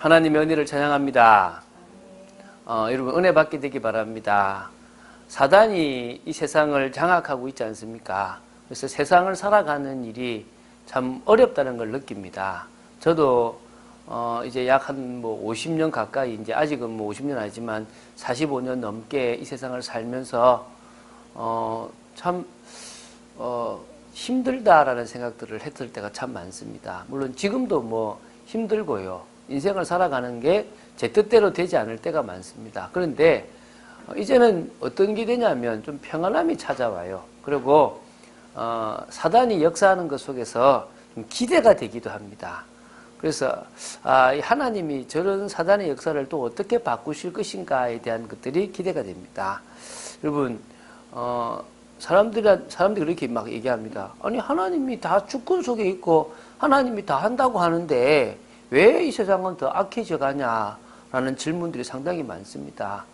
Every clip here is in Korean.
하나님의 은혜를 찬양합니다. 여러분 은혜 받게 되기 바랍니다. 사단이 이 세상을 장악하고 있지 않습니까? 그래서 세상을 살아가는 일이 참 어렵다는 걸 느낍니다. 저도 이제 약 한 50년 가까이, 이제 아직은 50년 아니지만 45년 넘게 이 세상을 살면서 참 힘들다라는 생각들을 했을 때가 참 많습니다. 물론 지금도 힘들고요. 인생을 살아가는 게 제 뜻대로 되지 않을 때가 많습니다. 그런데 이제는 어떤 게 되냐면 좀 평안함이 찾아와요. 그리고 사단이 역사하는 것 속에서 좀 기대가 되기도 합니다. 그래서 하나님이 저런 사단의 역사를 또 어떻게 바꾸실 것인가에 대한 것들이 기대가 됩니다. 여러분 사람들이 그렇게 막 얘기합니다. 아니 하나님이 다 주권 속에 있고 하나님이 다 한다고 하는데 왜 이 세상은 더 악해져 가냐라는 질문들이 상당히 많습니다.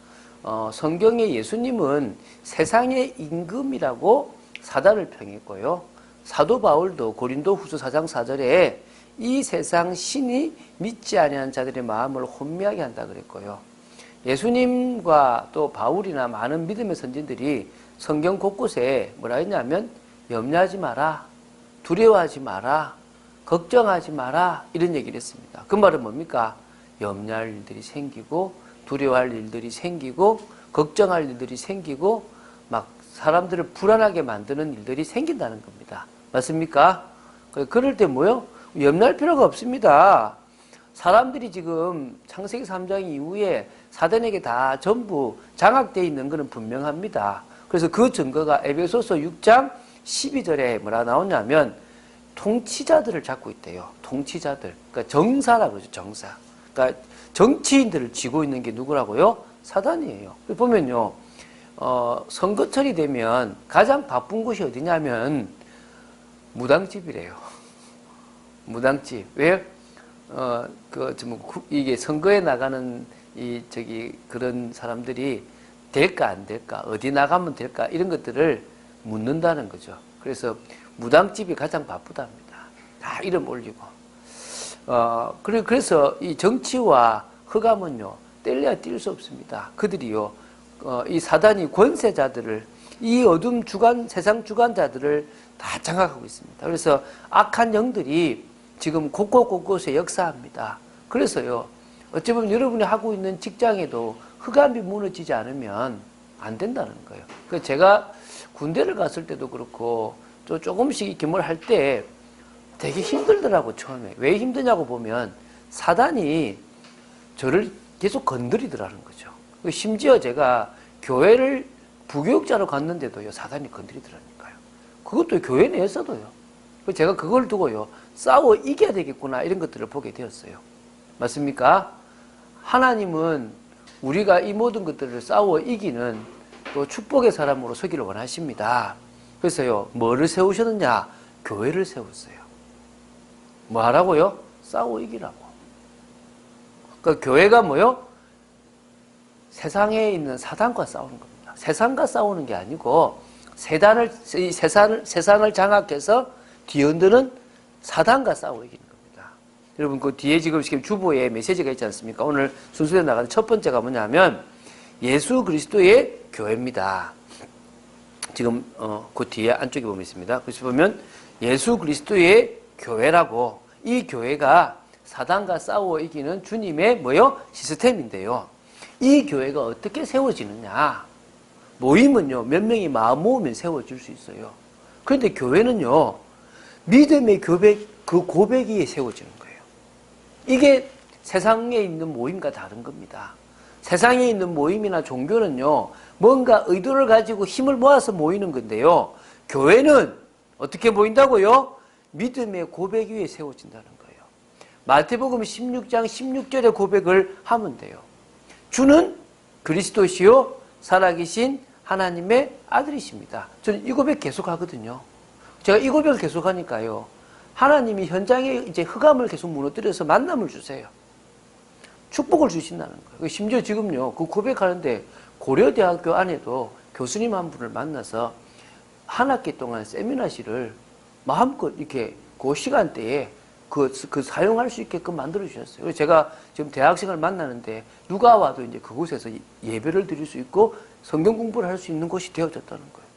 성경에 예수님은 세상의 임금이라고 사단을 평했고요. 사도 바울도 고린도 후서 4장 4절에 이 세상 신이 믿지 아니한 자들의 마음을 혼미하게 한다 그랬고요. 예수님과 또 바울이나 많은 믿음의 선진들이 성경 곳곳에 뭐라 했냐면 염려하지 마라, 두려워하지 마라, 걱정하지 마라 이런 얘기를 했습니다. 그 말은 뭡니까? 염려할 일들이 생기고 두려워할 일들이 생기고 걱정할 일들이 생기고 막 사람들을 불안하게 만드는 일들이 생긴다는 겁니다. 맞습니까? 그럴 때 염려할 필요가 없습니다. 사람들이 지금 창세기 3장 이후에 사단에게 다 전부 장악되어 있는 것은 분명합니다. 그래서 그 증거가 에베소서 6장 12절에 뭐라 나오냐면 통치자들을 잡고 있대요. 통치자들. 그러니까 정사라고 그러죠. 정사. 그러니까 정치인들을 쥐고 있는 게 누구라고요? 사단이에요. 보면요. 선거철이 되면 가장 바쁜 곳이 어디냐면 무당집이래요. 무당집. 왜? 이게 선거에 나가는 그런 사람들이 될까 안 될까, 어디 나가면 될까 이런 것들을 묻는다는 거죠. 그래서 무당집이 가장 바쁘답니다. 다 이름 올리고. 그래서 이 정치와 흑암은요, 뗄래야 뗄 수 없습니다. 그들이요, 이 사단이 권세자들을, 이 어둠 세상 주관자들을 다 장악하고 있습니다. 그래서 악한 영들이 지금 곳곳에 역사합니다. 그래서요, 어찌 보면 여러분이 하고 있는 직장에도 흑암이 무너지지 않으면 안 된다는 거예요. 그래서 제가 군대를 갔을 때도 그렇고, 또 조금씩 기물 할 때 되게 힘들더라고, 처음에. 왜 힘드냐고 보면 사단이 저를 계속 건드리더라는 거죠. 심지어 제가 교회를 부교육자로 갔는데도요, 사단이 건드리더라니까요. 그것도 교회 내에서도요. 제가 그걸 두고요, 싸워 이겨야 되겠구나, 이런 것들을 보게 되었어요. 맞습니까? 하나님은 우리가 이 모든 것들을 싸워 이기는 또 축복의 사람으로 서기를 원하십니다. 그래서요, 뭐를 세우셨느냐? 교회를 세웠어요. 뭐 하라고요? 싸워 이기라고. 그러니까 교회가 세상에 있는 사단과 싸우는 겁니다. 세상과 싸우는 게 아니고 세상을 장악해서 뒤흔드는 사단과 싸워 이기는 겁니다. 여러분 그 뒤에 지금 주보에 메시지가 있지 않습니까? 오늘 순서대로 나가는 첫 번째가 뭐냐면 예수 그리스도의 교회입니다. 지금 그 뒤에 안쪽에 보면 있습니다. 그래서 보면 예수 그리스도의 교회라고, 이 교회가 사단과 싸워 이기는 주님의 시스템인데요. 이 교회가 어떻게 세워지느냐? 모임은요, 몇 명이 마음 모으면 세워질 수 있어요. 그런데 교회는요, 믿음의 그 고백 위에 세워지는 거예요. 이게 세상에 있는 모임과 다른 겁니다. 세상에 있는 모임이나 종교는요, 뭔가 의도를 가지고 힘을 모아서 모이는 건데요. 교회는 어떻게 모인다고요? 믿음의 고백 위에 세워진다는 거예요. 마태복음 16장 16절의 고백을 하면 돼요. 주는 그리스도시요 살아계신 하나님의 아들이십니다. 저는 이 고백 계속 하거든요. 제가 이 고백을 계속 하니까요, 하나님이 현장에 이제 흑암을 계속 무너뜨려서 만남을 주세요. 축복을 주신다는 거예요. 심지어 지금요, 그 고백하는데 고려대학교 안에도 교수님 한 분을 만나서 한 학기 동안 세미나실을 마음껏 이렇게 그 시간대에 그 사용할 수 있게끔 만들어 주셨어요. 그래서 제가 지금 대학생을 만나는데 누가 와도 이제 그곳에서 예배를 드릴 수 있고 성경 공부를 할 수 있는 곳이 되어졌다는 거예요.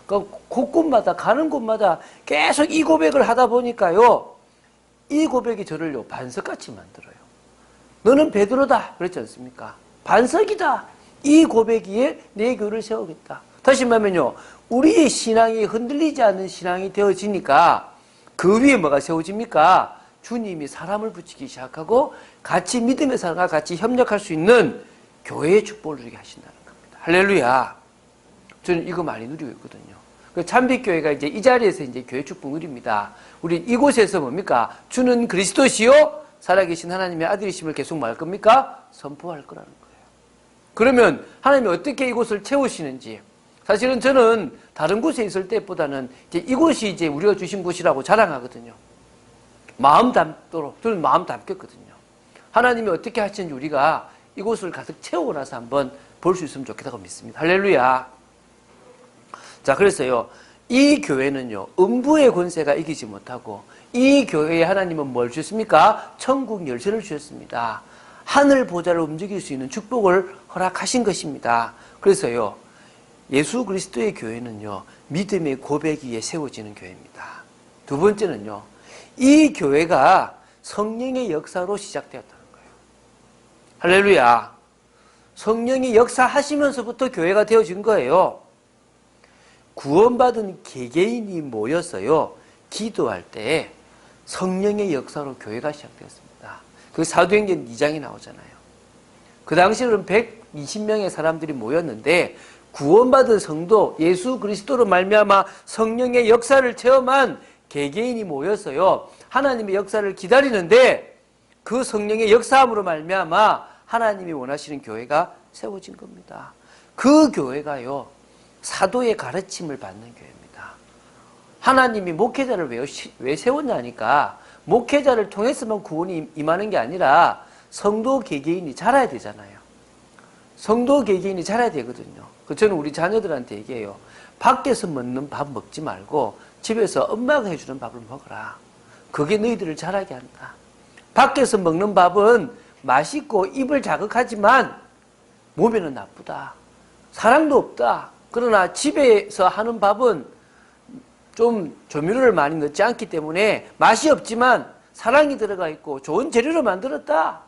그러니까 곳곳마다 가는 곳마다 계속 이 고백을 하다 보니까요, 이 고백이 저를요 반석같이 만들어요. 너는 베드로다 그랬지 않습니까? 반석이다. 이 고백이에 내 교를 세우겠다. 다시 말하면요, 우리의 신앙이 흔들리지 않는 신앙이 되어지니까 그 위에 뭐가 세워집니까? 주님이 사람을 붙이기 시작하고 같이 믿음의 사람과 같이 협력할 수 있는 교회의 축복을 누리게 하신다는 겁니다. 할렐루야. 저는 이거 많이 누리고 있거든요. 참빛교회가 이제 이 자리에서 이제 교회 축복 누립니다. 우리 이곳에서 뭡니까? 주는 그리스도시요 살아계신 하나님의 아들이심을 계속 말 겁니까? 선포할 거라는 거예요. 그러면 하나님이 어떻게 이곳을 채우시는지, 사실은 저는 다른 곳에 있을 때보다는 이제 이곳이 이제 우리가 주신 곳이라고 자랑하거든요. 마음 담도록 저는 마음 담겼거든요. 하나님이 어떻게 하시는지 우리가 이곳을 가득 채우고 나서 한번 볼 수 있으면 좋겠다고 믿습니다. 할렐루야. 자, 그래서요, 이 교회는요, 음부의 권세가 이기지 못하고, 이 교회에 하나님은 뭘 주셨습니까? 천국 열쇠를 주셨습니다. 하늘 보좌를 움직일 수 있는 축복을 허락하신 것입니다. 그래서요, 예수 그리스도의 교회는요, 믿음의 고백 위에 세워지는 교회입니다. 두 번째는요, 이 교회가 성령의 역사로 시작되었다는 거예요. 할렐루야. 성령이 역사하시면서부터 교회가 되어진 거예요. 구원받은 개개인이 모여서요, 기도할 때 성령의 역사로 교회가 시작되었습니다. 그 사도행전 2장이 나오잖아요. 그 당시에는 120명의 사람들이 모였는데 구원받은 성도 예수 그리스도로 말미암아 성령의 역사를 체험한 개개인이 모여서요, 하나님의 역사를 기다리는데 그 성령의 역사함으로 말미암아 하나님이 원하시는 교회가 세워진 겁니다. 그 교회가요, 사도의 가르침을 받는 교회입니다. 하나님이 목회자를 왜 세웠냐니까, 목회자를 통해서만 구원이 임하는 게 아니라 성도 개개인이 자라야 되잖아요. 성도 개개인이 자라야 되거든요. 저는 우리 자녀들한테 얘기해요. 밖에서 먹는 밥 먹지 말고 집에서 엄마가 해주는 밥을 먹어라. 그게 너희들을 자라게 한다. 밖에서 먹는 밥은 맛있고 입을 자극하지만 몸에는 나쁘다. 사랑도 없다. 그러나 집에서 하는 밥은 좀 조미료를 많이 넣지 않기 때문에 맛이 없지만 사랑이 들어가 있고 좋은 재료로 만들었다.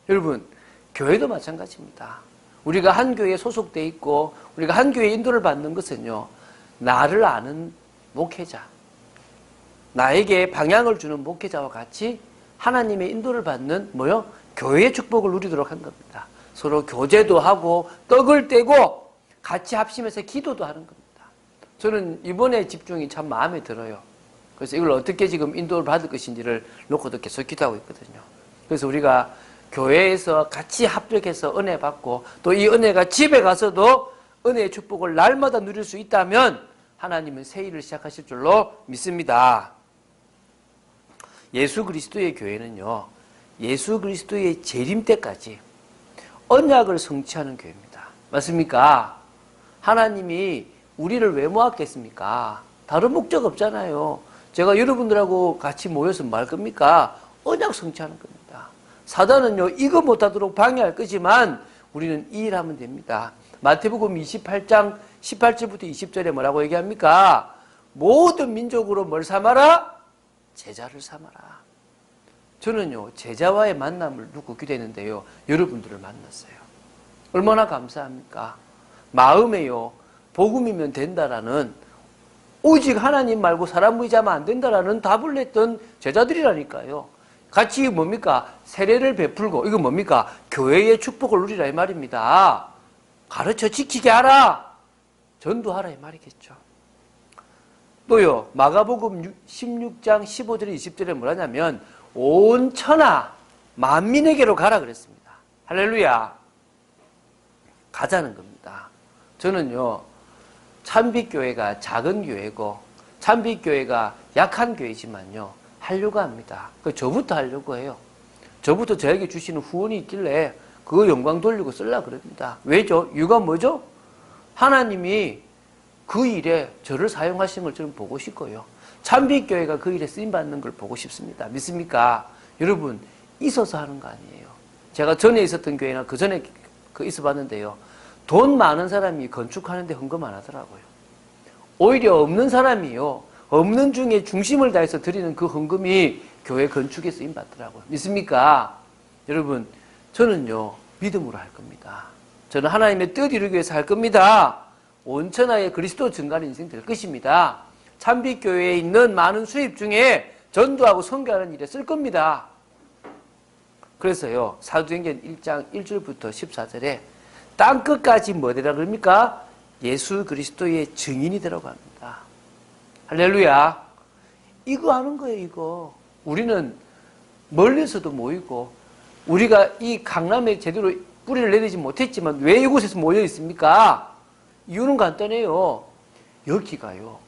여러분, 교회도 마찬가지입니다. 우리가 한 교회에 소속되어 있고 우리가 한 교회에 인도를 받는 것은요, 나를 아는 목회자, 나에게 방향을 주는 목회자와 같이 하나님의 인도를 받는 교회의 축복을 누리도록 한 겁니다. 서로 교제도 하고 떡을 떼고 같이 합심해서 기도도 하는 겁니다. 저는 이번에 집중이 참 마음에 들어요. 그래서 이걸 어떻게 지금 인도를 받을 것인지를 놓고도 계속 기도하고 있거든요. 그래서 우리가 교회에서 같이 합력해서 은혜 받고 또 이 은혜가 집에 가서도 은혜의 축복을 날마다 누릴 수 있다면 하나님은 새 일을 시작하실 줄로 믿습니다. 예수 그리스도의 교회는요, 예수 그리스도의 재림 때까지 언약을 성취하는 교회입니다. 맞습니까? 하나님이 우리를 왜 모았겠습니까? 다른 목적 없잖아요. 제가 여러분들하고 같이 모여서 뭐 할 겁니까? 언약 성취하는 겁니다. 사단은요, 이거 못하도록 방해할 거지만 우리는 이 일하면 됩니다. 마태복음 28장 18절부터 20절에 뭐라고 얘기합니까? 모든 민족으로 뭘 삼아라? 제자를 삼아라. 저는요, 제자와의 만남을 놓고 기도했는데요, 여러분들을 만났어요. 얼마나 감사합니까? 마음에요, 복음이면 된다라는, 오직 하나님 말고 사람 의지하면 안 된다라는 답을 냈던 제자들이라니까요. 같이 뭡니까? 세례를 베풀고, 이거 뭡니까? 교회의 축복을 누리라 이 말입니다. 가르쳐 지키게 하라, 전도하라 이 말이겠죠. 또요, 마가복음 16장 15절에 20절에 뭐라냐면 온 천하 만민에게로 가라 그랬습니다. 할렐루야. 가자는 겁니다. 저는요, 참빛교회가 작은 교회고 참빛교회가 약한 교회지만요, 하려고 합니다. 저부터 하려고 해요. 저부터 저에게 주시는 후원이 있길래 그 영광 돌리고 쓰려고 그럽니다. 왜죠? 이유가 뭐죠? 하나님이 그 일에 저를 사용하시는 걸 저는 보고 싶고요. 참빛교회가 그 일에 쓰임받는 걸 보고 싶습니다. 믿습니까? 여러분, 있어서 하는 거 아니에요. 제가 전에 있었던 교회나 그 전에 있어봤는데요. 돈 많은 사람이 건축하는데 헌금 안 하더라고요. 오히려 없는 사람이요. 없는 중에 중심을 다해서 드리는 그 헌금이 교회 건축에 쓰임받더라고요. 믿습니까? 여러분, 저는요, 믿음으로 할 겁니다. 저는 하나님의 뜻 이루기 위해서 할 겁니다. 온천하에 그리스도 증가하는 인생 될 것입니다. 참빛교회에 있는 많은 수입 중에 전도하고 선교하는 일에 쓸 겁니다. 그래서요, 사도행전 1장 1절부터 14절에 땅끝까지 뭐 되라 그럽니까? 예수 그리스도의 증인이 되라고 합니다. 할렐루야. 이거 하는 거예요, 이거. 우리는 멀리서도 모이고, 우리가 이 강남에 제대로 뿌리를 내리지 못했지만 왜 이곳에서 모여 있습니까? 이유는 간단해요. 여기가요,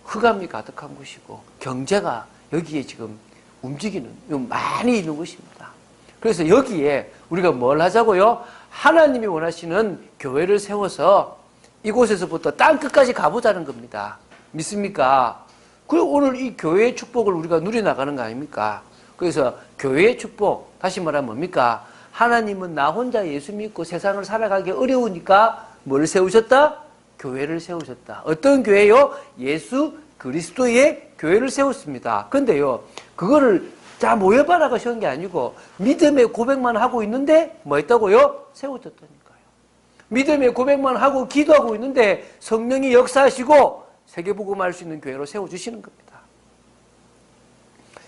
흑암이 가득한 곳이고, 경제가 여기에 지금 움직이는, 많이 있는 곳입니다. 그래서 여기에 우리가 뭘 하자고요? 하나님이 원하시는 교회를 세워서 이곳에서부터 땅끝까지 가보자는 겁니다. 믿습니까? 그리고 오늘 이 교회의 축복을 우리가 누려나가는 거 아닙니까? 그래서 교회의 축복, 다시 말하면 뭡니까? 하나님은 나 혼자 예수 믿고 세상을 살아가기 어려우니까 뭘 세우셨다? 교회를 세우셨다. 어떤 교회요? 예수 그리스도의 교회를 세웠습니다. 근데요, 그거를 자 모여봐라가 세운 게 아니고 믿음의 고백만 하고 있는데 뭐 했다고요? 세워졌다니까요. 믿음의 고백만 하고 기도하고 있는데 성령이 역사하시고 세계복음할 수 있는 교회로 세워주시는 겁니다.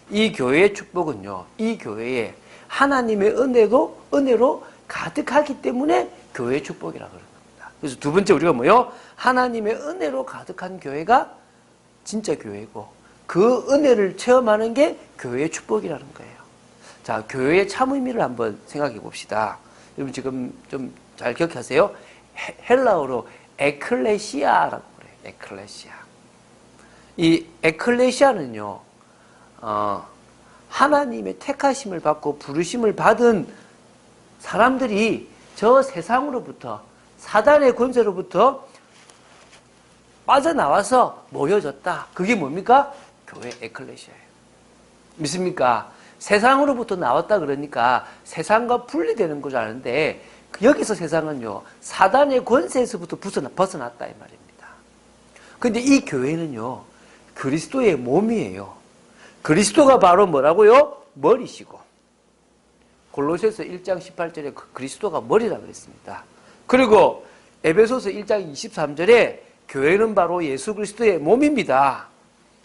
이 교회의 축복은요, 이 교회에 하나님의 은혜로 가득하기 때문에 교회의 축복이라고 그러는 겁니다. 그래서 두 번째 우리가 뭐요? 하나님의 은혜로 가득한 교회가 진짜 교회고 그 은혜를 체험하는 게 교회의 축복이라는 거예요. 자, 교회의 참 의미를 한번 생각해 봅시다. 여러분 지금 좀 잘 기억하세요. 헬라어로 에클레시아라고 그래요. 에클레시아. 이 에클레시아는요, 하나님의 택하심을 받고 부르심을 받은 사람들이 저 세상으로부터, 사단의 권세로부터 빠져나와서 모여졌다. 그게 뭡니까? 교회 에클레시아예요. 믿습니까? 세상으로부터 나왔다 그러니까 세상과 분리되는 줄 아는데 여기서 세상은요, 사단의 권세에서부터 벗어났다 이 말입니다. 근데 이 교회는요, 그리스도의 몸이에요. 그리스도가 바로 뭐라고요? 머리시고. 골로새서 1장 18절에 그리스도가 머리라 그랬습니다. 그리고 에베소서 1장 23절에 교회는 바로 예수 그리스도의 몸입니다.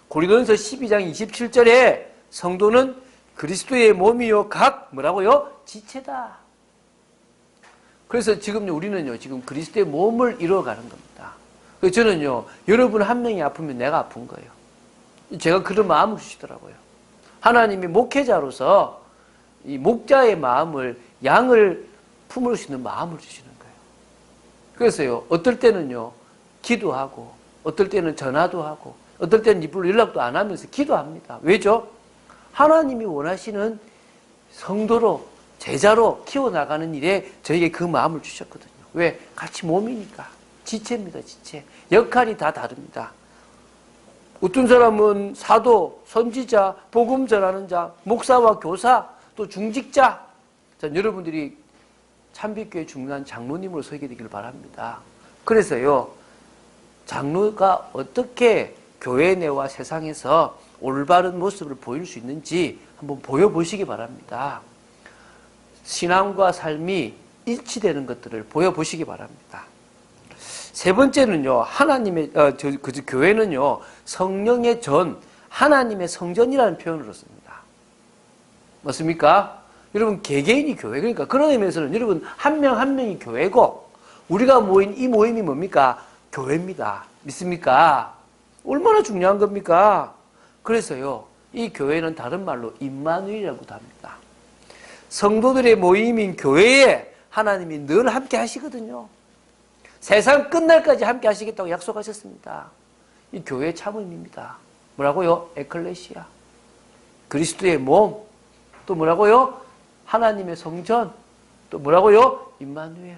고린도전서 12장 27절에 성도는 그리스도의 몸이요 각 뭐라고요? 지체다. 그래서 지금요, 우리는요, 지금 그리스도의 몸을 이루어가는 겁니다. 그래서 저는요, 여러분 한 명이 아프면 내가 아픈 거예요. 제가 그런 마음을 주시더라고요. 하나님이 목회자로서 이 목자의 마음을, 양을 품을 수 있는 마음을 주시는 거예요. 그래서요, 어떨 때는요, 기도하고, 어떨 때는 전화도 하고, 어떨 때는 이불로 연락도 안 하면서 기도합니다. 왜죠? 하나님이 원하시는 성도로, 제자로 키워나가는 일에 저에게 그 마음을 주셨거든요. 왜? 같이 몸이니까. 지체입니다, 지체. 역할이 다 다릅니다. 어떤 사람은 사도, 선지자, 복음 전하는 자, 목사와 교사, 또 중직자. 자, 여러분들이 참빛교회 중요한 장로님으로 서게 되기를 바랍니다. 그래서요, 장로가 어떻게 교회 내와 세상에서 올바른 모습을 보일 수 있는지 한번 보여보시기 바랍니다. 신앙과 삶이 일치되는 것들을 보여보시기 바랍니다. 세 번째는요, 하나님의, 교회는요, 성령의 전, 하나님의 성전이라는 표현으로 씁니다. 맞습니까? 여러분, 개개인이 교회, 그러니까 그런 의미에서는 여러분, 한 명 한 명이 교회고, 우리가 모인 이 모임이 뭡니까? 교회입니다. 믿습니까? 얼마나 중요한 겁니까? 그래서요, 이 교회는 다른 말로 임마누엘이라고도 합니다. 성도들의 모임인 교회에 하나님이 늘 함께 하시거든요. 세상 끝날까지 함께 하시겠다고 약속하셨습니다. 이 교회의 참음입니다. 뭐라고요? 에클레시아. 그리스도의 몸. 또 뭐라고요? 하나님의 성전. 또 뭐라고요? 임마누엘.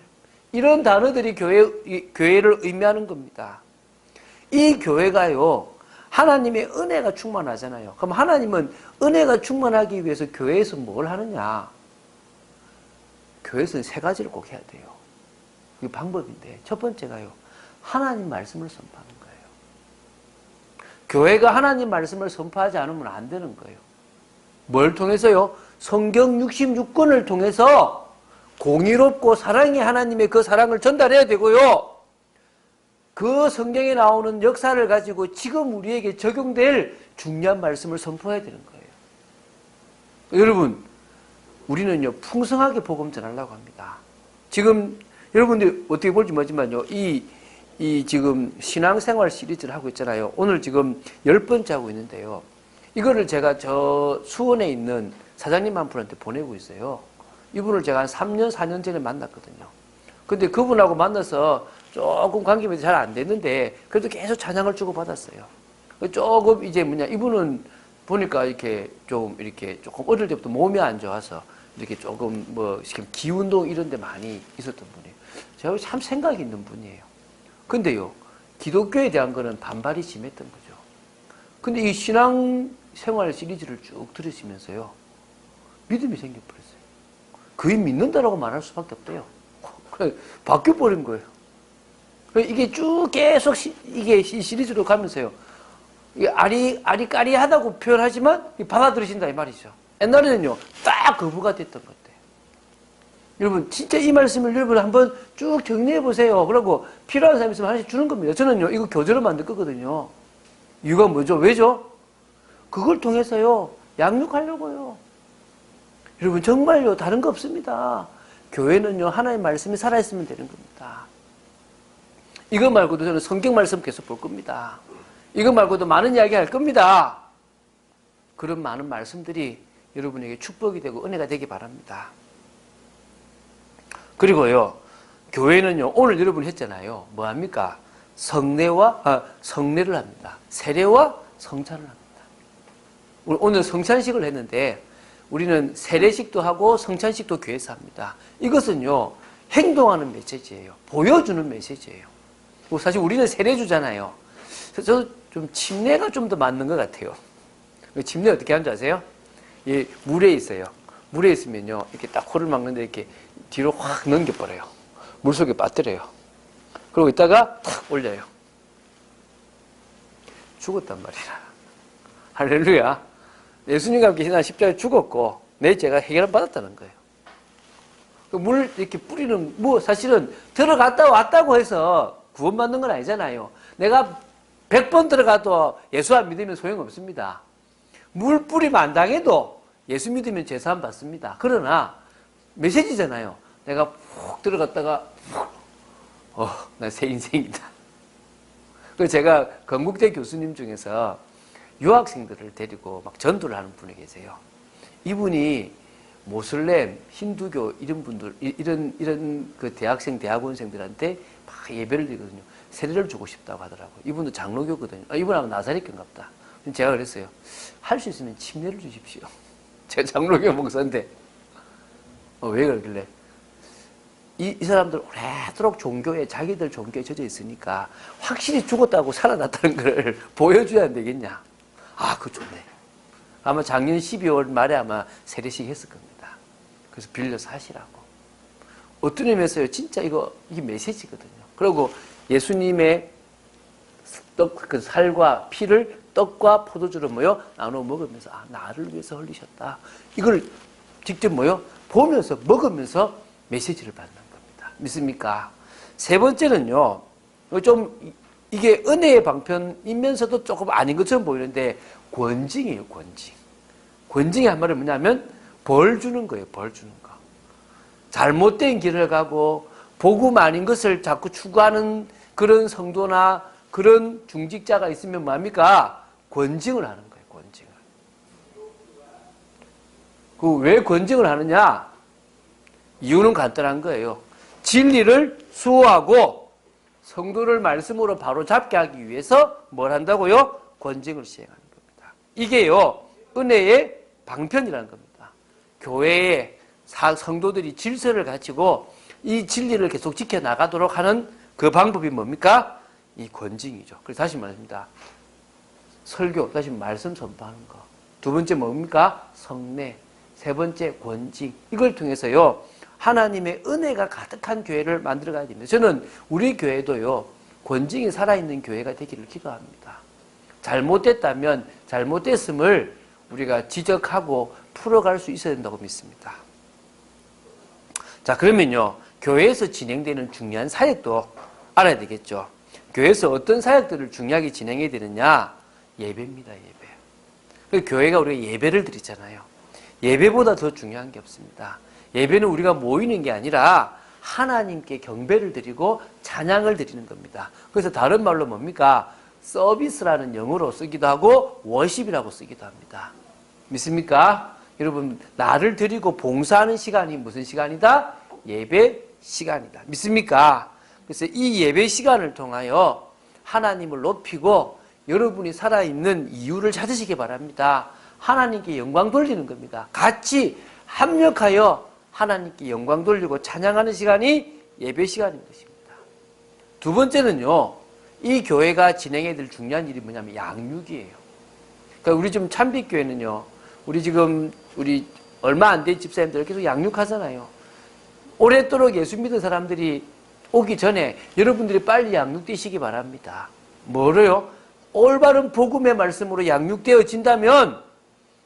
이런 단어들이 교회를 의미하는 겁니다. 이 교회가요, 하나님의 은혜가 충만하잖아요. 그럼 하나님은 은혜가 충만하기 위해서 교회에서 뭘 하느냐? 교회에서는 세 가지를 꼭 해야 돼요. 이 방법인데, 첫 번째가요, 하나님 말씀을 선포하는 거예요. 교회가 하나님 말씀을 선포하지 않으면 안 되는 거예요. 뭘 통해서요? 성경 66권을 통해서 공의롭고 사랑이 하나님의 그 사랑을 전달해야 되고요. 그 성경에 나오는 역사를 가지고 지금 우리에게 적용될 중요한 말씀을 선포해야 되는 거예요. 여러분, 우리는요, 풍성하게 복음 전하려고 합니다. 지금 여러분들이 어떻게 볼지 모르지만요, 이 지금 신앙생활 시리즈를 하고 있잖아요. 오늘 지금 10번째 하고 있는데요. 이거를 제가 저 수원에 있는 사장님 한 분한테 보내고 있어요. 이분을 제가 한 3년, 4년 전에 만났거든요. 근데 그분하고 만나서 조금 관계가 잘 안 됐는데, 그래도 계속 찬양을 주고받았어요. 조금 이제 이분은 보니까 이렇게 조금 어릴 때부터 몸이 안 좋아서 이렇게 조금 기운동 이런 데 많이 있었던 분이에요. 제가 참 생각이 있는 분이에요. 근데요, 기독교에 대한 거는 반발이 심했던 거죠. 근데 이 신앙생활 시리즈를 쭉 들으시면서요, 믿음이 생겨버렸어요. 거의 믿는다라고 말할 수밖에 없대요. 바뀌어버린 거예요. 이게 쭉 계속 이게 시리즈로 가면서요, 이게 아리까리하다고 표현하지만 받아들이신다 이 말이죠. 옛날에는요, 딱 거부가 됐던 것 같아요. 여러분, 진짜 이 말씀을 여러분 한번 쭉 정리해 보세요. 그리고 필요한 사람 있으면 하나씩 주는 겁니다. 저는요, 이거 교재로 만들 거거든요. 이유가 뭐죠? 왜죠? 그걸 통해서요, 양육하려고요. 여러분, 정말요, 다른 거 없습니다. 교회는요, 하나님의 말씀이 살아있으면 되는 겁니다. 이거 말고도 저는 성경 말씀 계속 볼 겁니다. 이거 말고도 많은 이야기 할 겁니다. 그런 많은 말씀들이 여러분에게 축복이 되고 은혜가 되기 바랍니다. 그리고요, 교회는요, 오늘 여러분 했잖아요. 뭐 합니까? 성례를 합니다. 세례와 성찬을 합니다. 오늘 성찬식을 했는데, 우리는 세례식도 하고 성찬식도 교회에서 합니다. 이것은요, 행동하는 메시지예요. 보여주는 메시지예요. 사실 우리는 세례주잖아요. 그래서 좀 침례가 좀 더 맞는 것 같아요. 침례 어떻게 하는 줄 아세요? 이 물에 있어요. 물에 있으면요, 이렇게 딱 코를 막는데 이렇게 뒤로 확 넘겨버려요. 물속에 빠뜨려요. 그리고 이따가 탁 올려요. 죽었단 말이야. 할렐루야. 예수님과 함께 지난 십자가에 죽었고 내 죄가 해결을 받았다는 거예요. 물 이렇게 뿌리는, 사실은 들어갔다 왔다고 해서 구원받는 건 아니잖아요. 내가 100번 들어가도 예수 안 믿으면 소용없습니다. 물 뿌리면 안 당해도 예수 믿으면 제사 안 받습니다. 그러나 메시지잖아요. 내가 푹 들어갔다가 나 새 인생이다. 그래서 제가 건국대 교수님 중에서 유학생들을 데리고 막 전도를 하는 분이 계세요. 이분이 모슬렘, 힌두교 이런 분들, 이런 그 대학원생들한테 막 예배를 드리거든요. 세례를 주고 싶다고 하더라고요. 이분도 장로교거든요. 이분 아마 나사렛교인가 보다. 제가 그랬어요. 할 수 있으면 침례를 주십시오. 제가 장로교 목사인데. 왜 그러길래? 이 사람들 오래도록 자기들 종교에 젖어 있으니까 확실히 죽었다고 살아났다는 걸 보여줘야 안 되겠냐. 그거 좋네. 아마 작년 12월 말에 아마 세례식 했을 겁니다. 그래서 빌려서 하시라고. 어떤 의미에서요, 진짜 이게 메시지거든요. 그리고 예수님의 그 살과 피를 떡과 포도주로 나눠 먹으면서, 나를 위해서 흘리셨다. 이걸 직접 보면서, 먹으면서 메시지를 받는 겁니다. 믿습니까? 세 번째는요, 좀, 이게 은혜의 방편이면서도 조금 아닌 것처럼 보이는데, 권징이에요, 권징. 권징의 한 말은 뭐냐면, 벌 주는 거예요, 벌 주는 거. 잘못된 길을 가고, 복음 아닌 것을 자꾸 추구하는 그런 성도나 그런 중직자가 있으면 뭡니까? 권징을 하는 거예요, 권징을. 왜 권징을 하느냐? 이유는 간단한 거예요. 진리를 수호하고 성도를 말씀으로 바로 잡게 하기 위해서 뭘 한다고요? 권징을 시행하는 겁니다. 이게요, 은혜의 방편이라는 겁니다. 교회의 성도들이 질서를 갖추고 이 진리를 계속 지켜나가도록 하는 그 방법이 뭡니까? 이 권징이죠. 그래서 다시 말합니다. 설교, 다시 말씀 선포하는 거. 두 번째 뭡니까? 성례. 세 번째 권징. 이걸 통해서요, 하나님의 은혜가 가득한 교회를 만들어 가야 됩니다. 저는 우리 교회도요, 권징이 살아있는 교회가 되기를 기도합니다. 잘못됐다면 잘못됐음을 우리가 지적하고 풀어갈 수 있어야 된다고 믿습니다. 자, 그러면요, 교회에서 진행되는 중요한 사역도 알아야 되겠죠. 교회에서 어떤 사역들을 중요하게 진행해야 되느냐? 예배입니다, 예배. 그 교회가 우리가 예배를 드리잖아요. 예배보다 더 중요한 게 없습니다. 예배는 우리가 모이는 게 아니라 하나님께 경배를 드리고 찬양을 드리는 겁니다. 그래서 다른 말로 뭡니까? 서비스라는 영어로 쓰기도 하고 워십이라고 쓰기도 합니다. 믿습니까? 여러분, 나를 드리고 봉사하는 시간이 무슨 시간이다? 예배 시간이다. 믿습니까? 그래서 이 예배 시간을 통하여 하나님을 높이고 여러분이 살아있는 이유를 찾으시기 바랍니다. 하나님께 영광 돌리는 겁니다. 같이 합력하여 하나님께 영광 돌리고 찬양하는 시간이 예배 시간인 것입니다. 두 번째는요, 이 교회가 진행해야 될 중요한 일이 뭐냐면 양육이에요. 그러니까 우리 지금 참빛교회는요, 우리 얼마 안 된 집사님들 계속 양육하잖아요. 오랫도록 예수 믿은 사람들이 오기 전에 여러분들이 빨리 양육되시기 바랍니다. 뭐로요? 올바른 복음의 말씀으로 양육되어진다면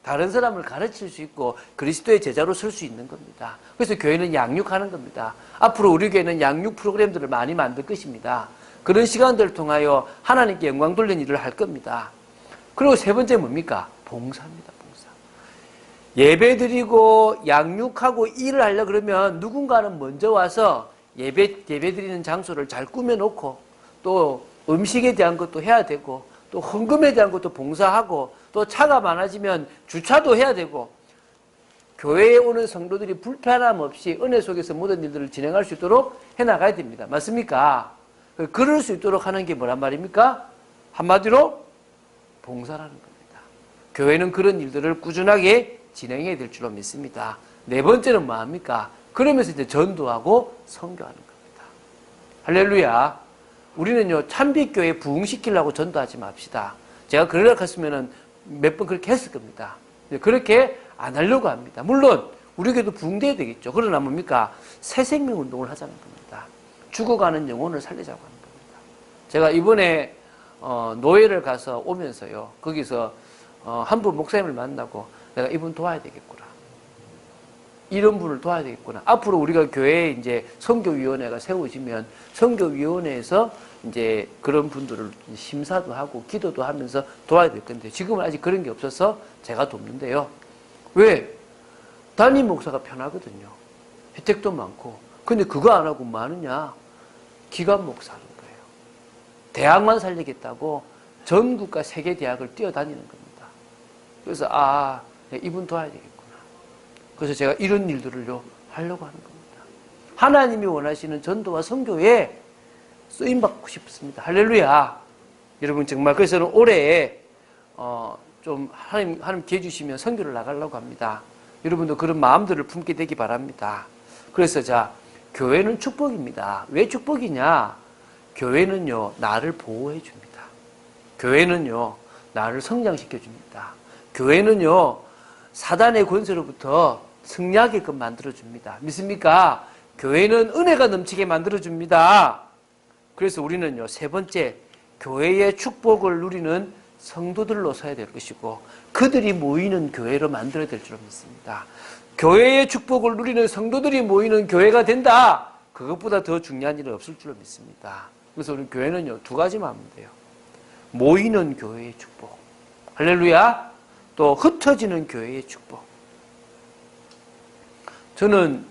다른 사람을 가르칠 수 있고 그리스도의 제자로 설 수 있는 겁니다. 그래서 교회는 양육하는 겁니다. 앞으로 우리 교회는 양육 프로그램들을 많이 만들 것입니다. 그런 시간들을 통하여 하나님께 영광 돌리는 일을 할 겁니다. 그리고 세 번째 뭡니까? 봉사입니다. 봉사. 예배드리고 양육하고 일을 하려고 그러면 누군가는 먼저 와서 예배드리는 장소를 잘 꾸며놓고 또 음식에 대한 것도 해야 되고 또 헌금에 대한 것도 봉사하고 또 차가 많아지면 주차도 해야 되고 교회에 오는 성도들이 불편함 없이 은혜 속에서 모든 일들을 진행할 수 있도록 해나가야 됩니다. 맞습니까? 그럴 수 있도록 하는 게 뭐란 말입니까? 한마디로 봉사라는 겁니다. 교회는 그런 일들을 꾸준하게 진행해야 될 줄로 믿습니다. 네 번째는 뭐합니까? 그러면서 이제 전도하고 선교하는 겁니다. 할렐루야. 우리는요, 참빛교회 부흥시키려고 전도하지 맙시다. 제가 그러려고 했으면 몇 번 그렇게 했을 겁니다. 그렇게 안 하려고 합니다. 물론 우리 교회도 부흥돼야 되겠죠. 그러나 뭡니까? 새 생명 운동을 하자는 겁니다. 죽어가는 영혼을 살리자고 하는 겁니다. 제가 이번에 노예를 가서 오면서요, 거기서 한 분 목사님을 만나고 내가 이분 도와야 되겠구나. 이런 분을 도와야 되겠구나. 앞으로 우리가 교회에 이제 선교위원회가 세워지면 선교위원회에서 이제 그런 분들을 심사도 하고 기도도 하면서 도와야 될 건데 지금은 아직 그런 게 없어서 제가 돕는데요. 왜? 담임 목사가 편하거든요. 혜택도 많고. 근데 그거 안 하고 뭐 하느냐? 기관 목사 하는 거예요. 대학만 살리겠다고 전국과 세계 대학을 뛰어다니는 겁니다. 그래서 이분 도와야 되겠구나. 그래서 제가 이런 일들을요 하려고 하는 겁니다. 하나님이 원하시는 전도와 선교에 쓰임받고 싶습니다. 할렐루야. 여러분 정말 그래서 올해 좀 하나님 기회 주시면 선교를 나가려고 합니다. 여러분도 그런 마음들을 품게 되기 바랍니다. 그래서 자, 교회는 축복입니다. 왜 축복이냐? 교회는요 나를 보호해 줍니다. 교회는요 나를 성장시켜 줍니다. 교회는요 사단의 권세로부터 승리하게끔 만들어줍니다. 믿습니까? 교회는 은혜가 넘치게 만들어줍니다. 그래서 우리는요, 세 번째, 교회의 축복을 누리는 성도들로 서야 될 것이고, 그들이 모이는 교회로 만들어야 될 줄로 믿습니다. 교회의 축복을 누리는 성도들이 모이는 교회가 된다! 그것보다 더 중요한 일은 없을 줄로 믿습니다. 그래서 우리 교회는요, 두 가지만 하면 돼요. 모이는 교회의 축복. 할렐루야! 또 흩어지는 교회의 축복. 저는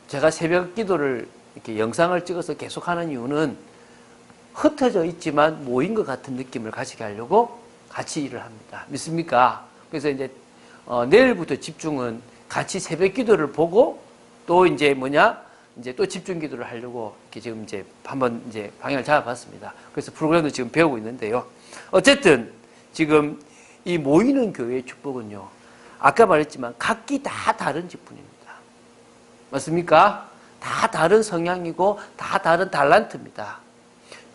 제가 새벽 기도를 이렇게 영상을 찍어서 계속 하는 이유는 흩어져 있지만 모인 것 같은 느낌을 가지게 하려고 같이 일을 합니다. 믿습니까? 그래서 이제 내일부터 집중은 같이 새벽 기도를 보고 또 이제 이제 또 집중 기도를 하려고 이렇게 지금 이제 한번 이제 방향을 잡아봤습니다. 그래서 프로그램도 지금 배우고 있는데요. 어쨌든 지금 이 모이는 교회의 축복은요, 아까 말했지만 각기 다 다른 직분입니다. 맞습니까? 다 다른 성향이고 다 다른 달란트입니다.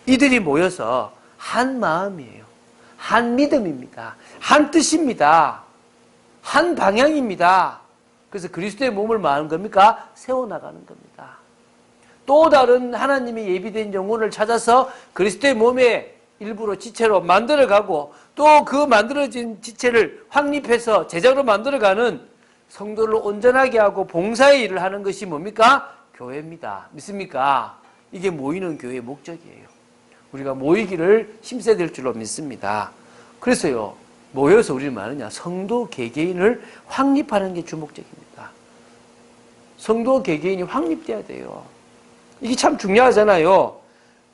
이들이 모여서 한 마음이에요. 한 믿음입니다. 한 뜻입니다. 한 방향입니다. 그래서 그리스도의 몸을 뭐 하는 겁니까? 세워나가는 겁니다. 또 다른 하나님의 예비된 영혼을 찾아서 그리스도의 몸의 일부로 지체로 만들어가고 또 그 만들어진 지체를 확립해서 제자로 만들어가는 성도를 온전하게 하고 봉사의 일을 하는 것이 뭡니까? 교회입니다. 믿습니까? 이게 모이는 교회의 목적이에요. 우리가 모이기를 힘써야 될 줄로 믿습니다. 그래서요, 모여서 우리는 뭐하느냐? 성도 개개인을 확립하는 게 주목적입니다. 성도 개개인이 확립돼야 돼요. 이게 참 중요하잖아요.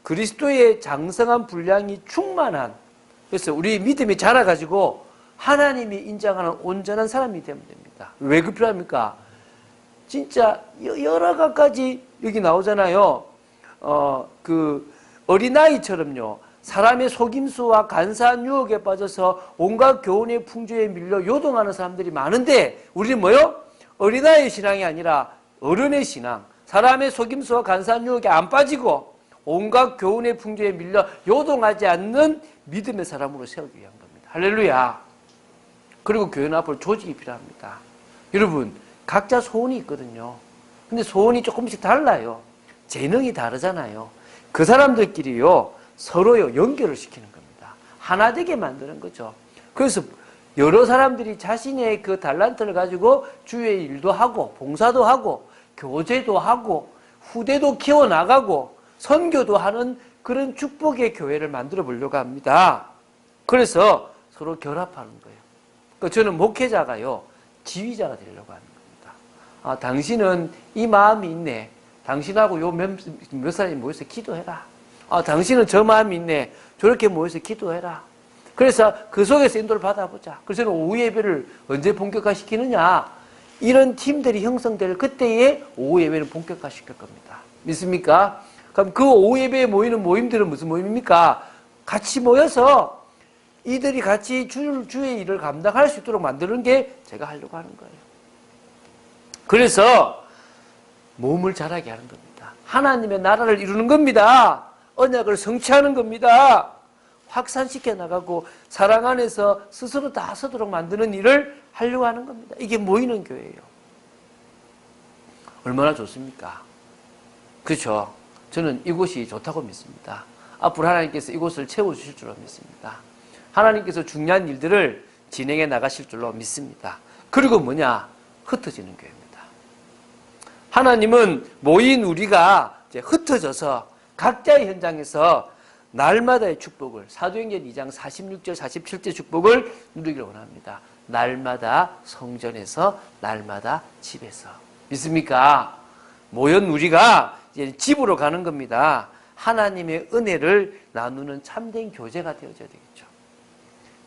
그리스도의 장성한 분량이 충만한, 그래서 우리 믿음이 자라가지고 하나님이 인정하는 온전한 사람이 되면 됩니다. 왜 그 필요합니까? 진짜 여러 가지 여기 나오잖아요. 그 어린아이처럼요. 사람의 속임수와 간사한 유혹에 빠져서 온갖 교훈의 풍조에 밀려 요동하는 사람들이 많은데 우리는 뭐요? 어린아이의 신앙이 아니라 어른의 신앙. 사람의 속임수와 간사한 유혹에 안 빠지고 온갖 교훈의 풍조에 밀려 요동하지 않는 믿음의 사람으로 세우기 위한 겁니다. 할렐루야. 그리고 교회는 앞으로 조직이 필요합니다. 여러분, 각자 소원이 있거든요. 근데 소원이 조금씩 달라요. 재능이 다르잖아요. 그 사람들끼리요, 서로요, 연결을 시키는 겁니다. 하나 되게 만드는 거죠. 그래서 여러 사람들이 자신의 그 달란트를 가지고 주의 일도 하고, 봉사도 하고, 교제도 하고, 후대도 키워나가고, 선교도 하는 그런 축복의 교회를 만들어 보려고 합니다. 그래서 서로 결합하는 거예요. 그러니까 저는 목회자가요, 지휘자가 되려고 하는 겁니다. 아, 당신은 이 마음이 있네. 당신하고 요 몇 사람이 모여서 기도해라. 아, 당신은 저 마음이 있네. 저렇게 모여서 기도해라. 그래서 그 속에서 인도를 받아보자. 그래서 오후 예배를 언제 본격화시키느냐. 이런 팀들이 형성될 그때에 오후 예배는 본격화시킬 겁니다. 믿습니까? 그럼 그 오후 예배에 모이는 모임들은 무슨 모임입니까? 같이 모여서 이들이 같이 주의 일을 감당할 수 있도록 만드는 게 제가 하려고 하는 거예요. 그래서 몸을 자라게 하는 겁니다. 하나님의 나라를 이루는 겁니다. 언약을 성취하는 겁니다. 확산시켜 나가고 사랑 안에서 스스로 다 서도록 만드는 일을 하려고 하는 겁니다. 이게 모이는 교회예요. 얼마나 좋습니까? 그렇죠? 저는 이곳이 좋다고 믿습니다. 앞으로 하나님께서 이곳을 채워주실 줄로 믿습니다. 하나님께서 중요한 일들을 진행해 나가실 줄로 믿습니다. 그리고 뭐냐? 흩어지는 교회입니다. 하나님은 모인 우리가 이제 흩어져서 각자의 현장에서 날마다의 축복을, 사도행전 2장 46절 47절 축복을 누리기를 원합니다. 날마다 성전에서, 날마다 집에서. 믿습니까? 모인 우리가 이제 집으로 가는 겁니다. 하나님의 은혜를 나누는 참된 교제가 되어져야 되겠죠.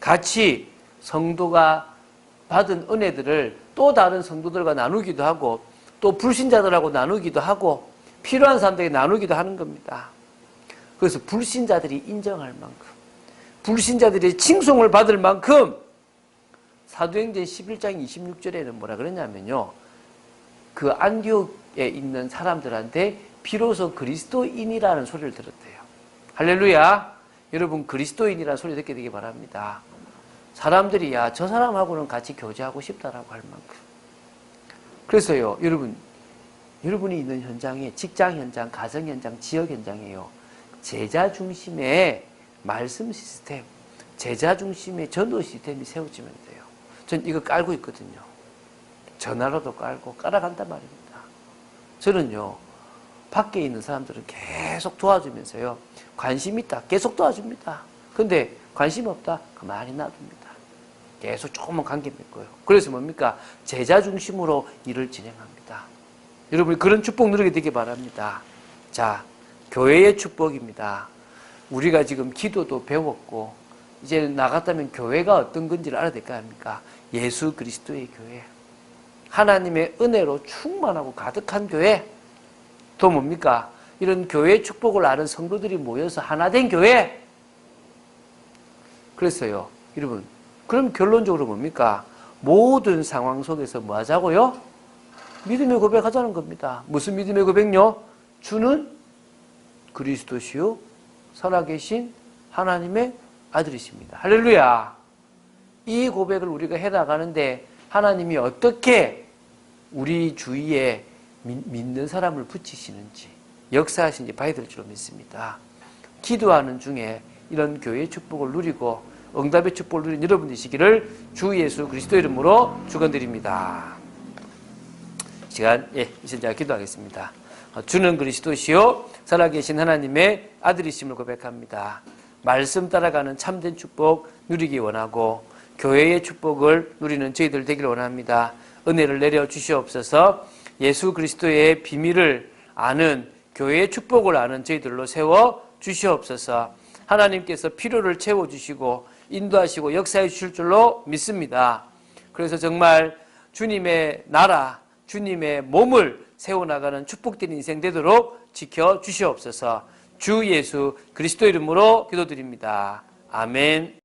같이 성도가 받은 은혜들을 또 다른 성도들과 나누기도 하고 또 불신자들하고 나누기도 하고 필요한 사람들에게 나누기도 하는 겁니다. 그래서 불신자들이 인정할 만큼, 불신자들이 칭송을 받을 만큼 사도행전 11장 26절에는 뭐라 그러냐면요. 그 안디옥에 있는 사람들한테 비로소 그리스도인이라는 소리를 들었대요. 할렐루야. 여러분, 그리스도인이라는 소리 듣게 되기 바랍니다. 사람들이 야, 저 사람하고는 같이 교제하고 싶다라고 할 만큼. 그래서요, 여러분이 있는 현장에 직장 현장, 가정 현장, 지역 현장이에요. 제자 중심의 말씀 시스템, 제자 중심의 전도 시스템이 세워지면 돼요. 전 이거 깔고 있거든요. 전화로도 깔고 깔아간단 말입니다. 저는요, 밖에 있는 사람들은 계속 도와주면서요, 관심 있다, 계속 도와줍니다. 근데 관심 없다, 그만히 놔둡니다. 계속 조금만 관계 맺고요. 그래서 뭡니까? 제자 중심으로 일을 진행합니다. 여러분이 그런 축복 누리게 되기 바랍니다. 자, 교회의 축복입니다. 우리가 지금 기도도 배웠고 이제 나갔다면 교회가 어떤 건지를 알아야 될 거 아닙니까? 예수 그리스도의 교회, 하나님의 은혜로 충만하고 가득한 교회, 또 뭡니까? 이런 교회의 축복을 아는 성도들이 모여서 하나 된 교회. 그래서요, 여러분, 그럼 결론적으로 뭡니까? 모든 상황 속에서 뭐 하자고요? 믿음의 고백하자는 겁니다. 무슨 믿음의 고백요? 주는 그리스도시요 살아계신 하나님의 아들이십니다. 할렐루야. 이 고백을 우리가 해나가는데 하나님이 어떻게 우리 주위에 믿는 사람을 붙이시는지 역사하신지 봐야 될 줄로 믿습니다. 기도하는 중에 이런 교회의 축복을 누리고 응답의 축복을 누린 여러분 되시기를 주 예수 그리스도 이름으로 축원드립니다. 시간 이제 제가 기도하겠습니다. 주는 그리스도시요 살아계신 하나님의 아들이심을 고백합니다. 말씀 따라가는 참된 축복 누리기 원하고 교회의 축복을 누리는 저희들 되기를 원합니다. 은혜를 내려 주시옵소서. 예수 그리스도의 비밀을 아는 교회의 축복을 아는 저희들로 세워 주시옵소서. 하나님께서 필요를 채워주시고 인도하시고 역사해 주실 줄로 믿습니다. 그래서 정말 주님의 나라, 주님의 몸을 세워나가는 축복된 인생 되도록 지켜주시옵소서. 주 예수 그리스도 이름으로 기도드립니다. 아멘.